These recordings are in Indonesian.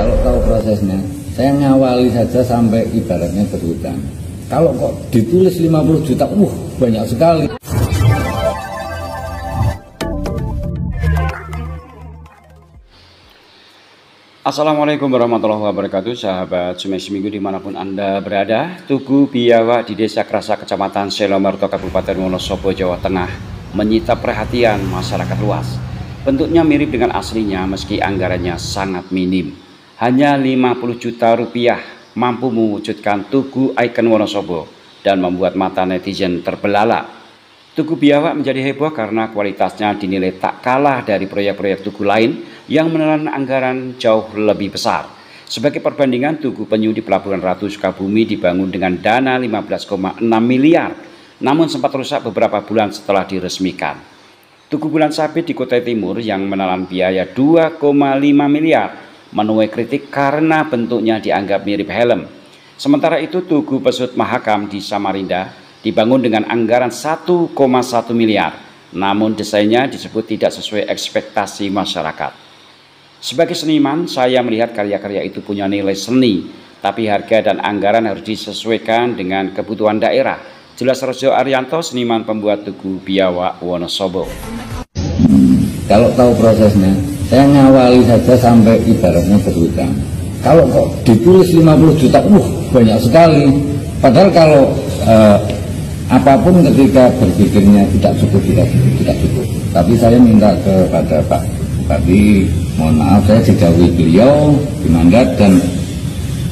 Kalau tahu prosesnya, saya ngawali saja sampai ibaratnya berhutang. Kalau kok ditulis 50 juta, banyak sekali. Assalamualaikum warahmatullahi wabarakatuh, sahabat Semai Seminggu dimanapun Anda berada. Tugu Biawak di Desa Krasa, Kecamatan Selomerto, Kabupaten Wonosobo, Jawa Tengah menyita perhatian masyarakat luas. Bentuknya mirip dengan aslinya meski anggarannya sangat minim. Hanya 50 juta rupiah mampu mewujudkan Tugu ikon Wonosobo dan membuat mata netizen terbelalak. Tugu Biawak menjadi heboh karena kualitasnya dinilai tak kalah dari proyek-proyek tugu lain yang menelan anggaran jauh lebih besar. Sebagai perbandingan, Tugu Penyu di Pelabuhan Ratu Sukabumi dibangun dengan dana 15,6 miliar, namun sempat rusak beberapa bulan setelah diresmikan. Tugu Bulan Sabit di Kutai Timur yang menelan biaya 2,5 miliar menuai kritik karena bentuknya dianggap mirip helm. Sementara itu, Tugu Pesut Mahakam di Samarinda dibangun dengan anggaran 1,1 miliar, namun desainnya disebut tidak sesuai ekspektasi masyarakat. Sebagai seniman, saya melihat karya-karya itu punya nilai seni, tapi harga dan anggaran harus disesuaikan dengan kebutuhan daerah. Jelas Rejo Arianto, seniman pembuat Tugu Biawak Wonosobo. Kalau tahu prosesnya, saya ngawali saja sampai ibaratnya berhutang. Kalau kok ditulis 50 juta, banyak sekali. Padahal kalau apapun ketika berpikirnya tidak cukup. Tapi saya minta kepada Pak Bupati, mohon maaf saya dijauhi beliau di mandat dan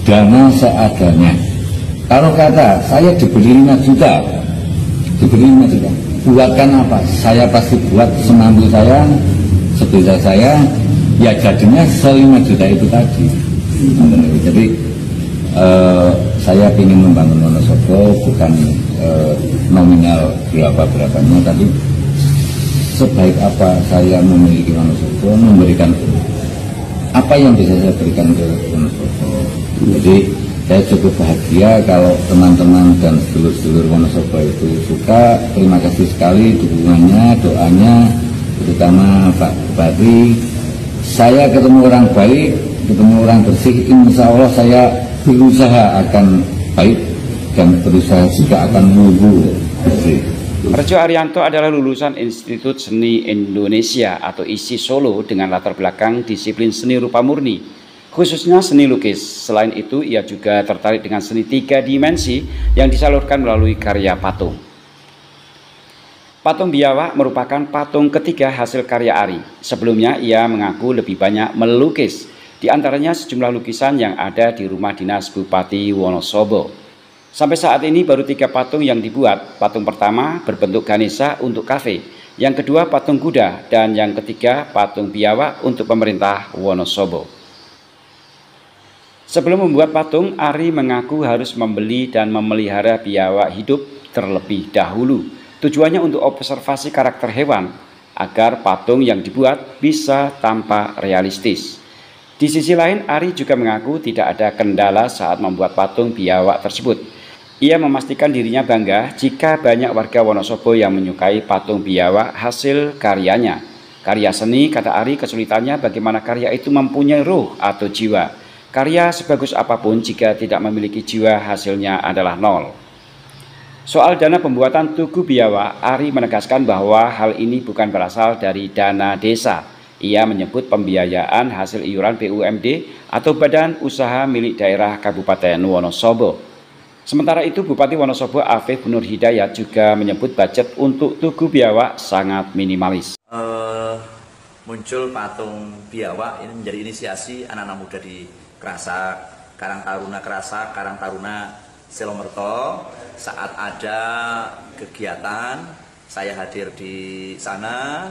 dana seadanya. Kalau kata saya diberi 5 juta, buatkan apa? Saya pasti buat semampu saya, sebisa saya, ya jadinya 5 juta itu tadi. Jadi saya ingin membangun Wonosobo bukan nominal berapanya, tapi sebaik apa saya memiliki Wonosobo, memberikan apa yang bisa saya berikan ke Wonosobo. Jadi saya cukup bahagia kalau teman-teman dan sedulur-sedulur Wonosobo itu suka. Terima kasih sekali dukungannya, doanya, terutama Pak Bupati. Saya ketemu orang baik, ketemu orang bersih, insya Allah saya berusaha akan baik dan berusaha juga akan menunggu bersih. Rejo Arianto adalah lulusan Institut Seni Indonesia atau ISI Solo dengan latar belakang disiplin seni rupa murni, khususnya seni lukis. Selain itu, ia juga tertarik dengan seni 3 dimensi yang disalurkan melalui karya patung. Patung Biawak merupakan patung ketiga hasil karya Ari. Sebelumnya ia mengaku lebih banyak melukis, di antaranya sejumlah lukisan yang ada di rumah dinas Bupati Wonosobo. Sampai saat ini baru 3 patung yang dibuat. Patung pertama berbentuk Ganesha untuk kafe, yang kedua patung kuda, dan yang ketiga patung Biawak untuk pemerintah Wonosobo. Sebelum membuat patung, Ari mengaku harus membeli dan memelihara biawak hidup terlebih dahulu. Tujuannya untuk observasi karakter hewan, agar patung yang dibuat bisa tampak realistis. Di sisi lain, Ari juga mengaku tidak ada kendala saat membuat patung biawak tersebut. Ia memastikan dirinya bangga jika banyak warga Wonosobo yang menyukai patung biawak hasil karyanya. Karya seni, kata Ari, kesulitannya bagaimana karya itu mempunyai ruh atau jiwa. Karya sebagus apapun jika tidak memiliki jiwa, hasilnya adalah nol. Soal dana pembuatan Tugu Biawak, Ari menegaskan bahwa hal ini bukan berasal dari dana desa. Ia menyebut pembiayaan hasil iuran BUMD atau Badan Usaha Milik Daerah Kabupaten Wonosobo. Sementara itu, Bupati Wonosobo Afif Nur Hidayat juga menyebut budget untuk Tugu Biawak sangat minimalis. Muncul patung Biawak ini menjadi inisiasi anak-anak muda di Krasa, Karang Taruna Selomerto. Saat ada kegiatan, saya hadir di sana.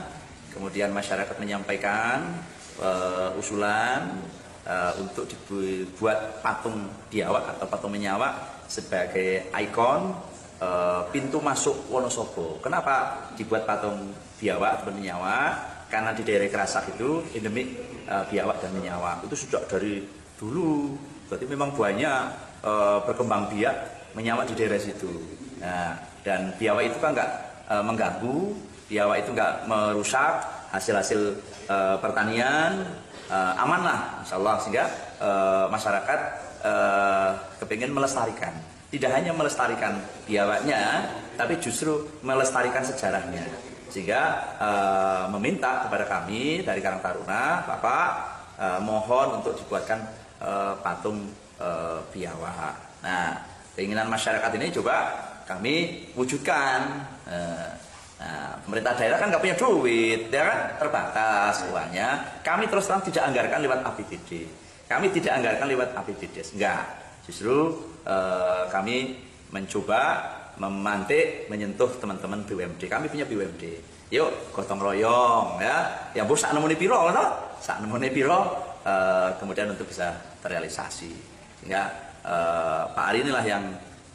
Kemudian masyarakat menyampaikan usulan untuk dibuat patung Biawak atau patung Menyawak sebagai ikon pintu masuk Wonosobo. Kenapa dibuat patung Biawak atau Menyawak? Karena di daerah Krasa itu endemik Biawak dan Menyawak. Itu sudah dari dulu. Berarti memang banyak berkembang biak Menyawak di daerah situ. Nah, dan Biawak itu kan nggak mengganggu. Biawak itu nggak merusak hasil-hasil pertanian, aman lah, insya Allah, sehingga masyarakat kepingin melestarikan, tidak hanya melestarikan biawaknya, tapi justru melestarikan sejarahnya, sehingga meminta kepada kami dari Karang Taruna, Bapak mohon untuk dibuatkan patung biawak. Nah, keinginan masyarakat ini coba kami wujudkan. Nah, pemerintah daerah kan nggak punya duit, ya kan, terbatas uangnya. Kami terus terang tidak anggarkan lewat APBD. Kami tidak anggarkan lewat APBD, enggak. Justru kami mencoba memantik, menyentuh teman-teman BUMD. Kami punya BUMD. Yuk, gotong royong, ya. Ya bos, sak nemune piro, no? Sak nemune piro, kemudian untuk bisa terrealisasi. Sehingga Pak Ari inilah yang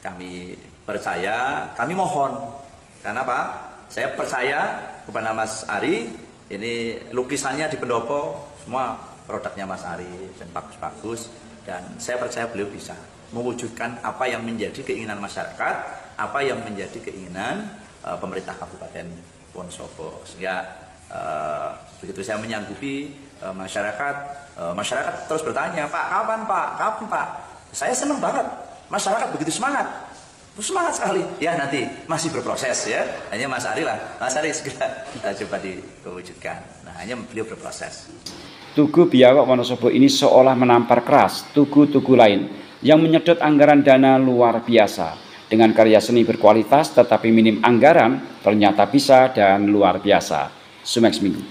kami percaya, kami mohon. Karena apa? Saya percaya kepada Mas Ari, ini lukisannya di pendopo, semua produknya Mas Ari dan bagus-bagus, dan saya percaya beliau bisa mewujudkan apa yang menjadi keinginan masyarakat, apa yang menjadi keinginan pemerintah Kabupaten Wonosobo. Sehingga begitu saya menyanggupi masyarakat terus bertanya, Pak, kapan Pak? Kapan Pak? Saya senang banget, masyarakat begitu semangat. Semangat sekali. Ya nanti masih berproses ya. Hanya Mas Ari lah. Mas Ari segera coba diwujudkan. Nah, hanya beliau berproses. Tugu biawak Wonosobo ini seolah menampar keras tugu-tugu lain yang menyedot anggaran dana luar biasa. Dengan karya seni berkualitas tetapi minim anggaran, ternyata bisa dan luar biasa. Sumex Minggu.